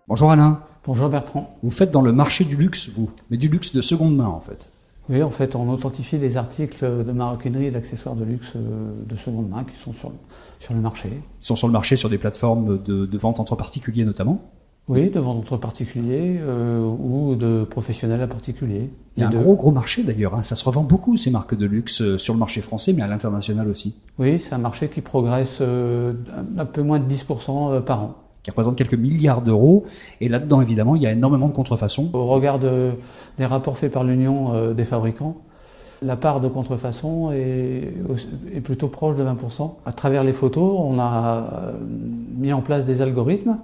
Bonjour Alain, Bonjour Bertrand. vous faites dans le marché du luxe, vous, mais du luxe de seconde main en fait. Oui, en fait, on authentifie les articles de maroquinerie et d'accessoires de luxe de seconde main qui sont sur le marché. Ils sont sur le marché sur des plateformes de vente entre particuliers notamment. Oui, de vente entre particuliers ou de professionnels à particuliers. Il y a un gros marché d'ailleurs, hein. Ça se revend beaucoup ces marques de luxe sur le marché français mais à l'international aussi. Oui, c'est un marché qui progresse un peu moins de 10% par an. Qui représente quelques milliards d'euros et là-dedans évidemment il y a énormément de contrefaçons. Au regard des rapports faits par l'Union des fabricants, la part de contrefaçon est plutôt proche de 20%. À travers les photos, on a mis en place des algorithmes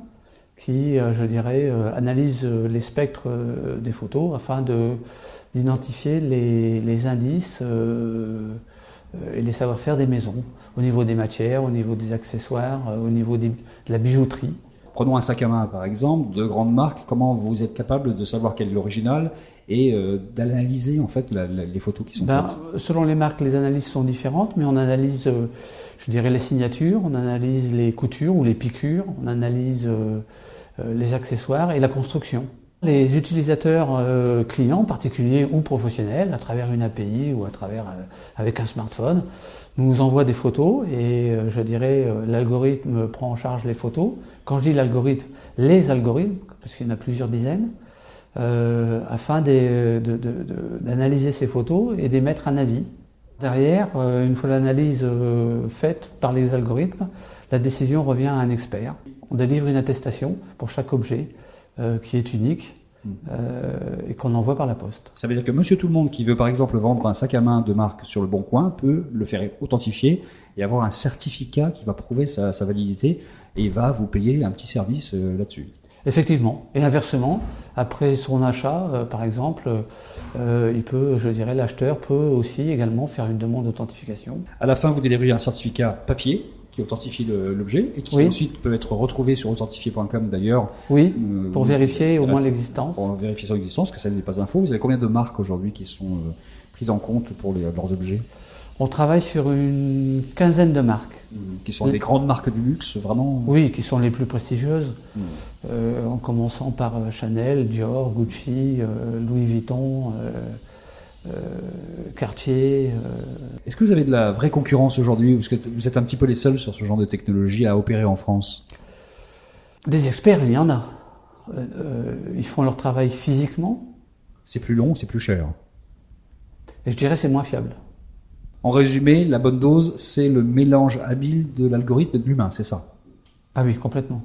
qui, je dirais, analysent les spectres des photos afin d'identifier les indices et les savoir-faire des maisons, au niveau des matières, au niveau des accessoires, au niveau de la bijouterie. Prenons un sac à main par exemple, de grandes marques, comment vous êtes capable de savoir quel est l'original et d'analyser en fait les photos qui sont faites? Selon les marques, les analyses sont différentes, mais on analyse, je dirais, les signatures, on analyse les coutures ou les piqûres, on analyse les accessoires et la construction. Les utilisateurs clients, particuliers ou professionnels, à travers une API ou à travers avec un smartphone, nous envoient des photos et je dirais l'algorithme prend en charge les photos. Quand je dis l'algorithme, les algorithmes, parce qu'il y en a plusieurs dizaines, afin d'analyser ces photos et d'émettre un avis. Derrière, une fois l'analyse faite par les algorithmes, la décision revient à un expert. On délivre une attestation pour chaque objet qui est unique et qu'on envoie par la poste. Ça veut dire que monsieur tout le monde qui veut par exemple vendre un sac à main de marque sur le Bon Coin peut le faire authentifier et avoir un certificat qui va prouver sa validité et il va vous payer un petit service là-dessus. Effectivement. Et inversement, après son achat, par exemple, l'acheteur peut aussi également faire une demande d'authentification. À la fin, vous délivrez un certificat papier qui authentifie l'objet et qui ensuite peut être retrouvé sur authentifié.com d'ailleurs. Oui, pour vérifier au moins l'existence. Pour vérifier son existence, que ça n'est pas info. Vous avez combien de marques aujourd'hui qui sont prises en compte pour leurs objets? On travaille sur une quinzaine de marques. Qui sont des grandes marques du luxe, vraiment? Oui, qui sont les plus prestigieuses. En commençant par Chanel, Dior, Gucci, Louis Vuitton, Cartier. Est-ce que vous avez de la vraie concurrence aujourd'hui? Parce que vous êtes un petit peu les seuls sur ce genre de technologie à opérer en France. Des experts, il y en a. Ils font leur travail physiquement. C'est plus long, c'est plus cher. Et je dirais c'est moins fiable. En résumé, la bonne dose, c'est le mélange habile de l'algorithme et de l'humain, c'est ça? Ah oui, complètement.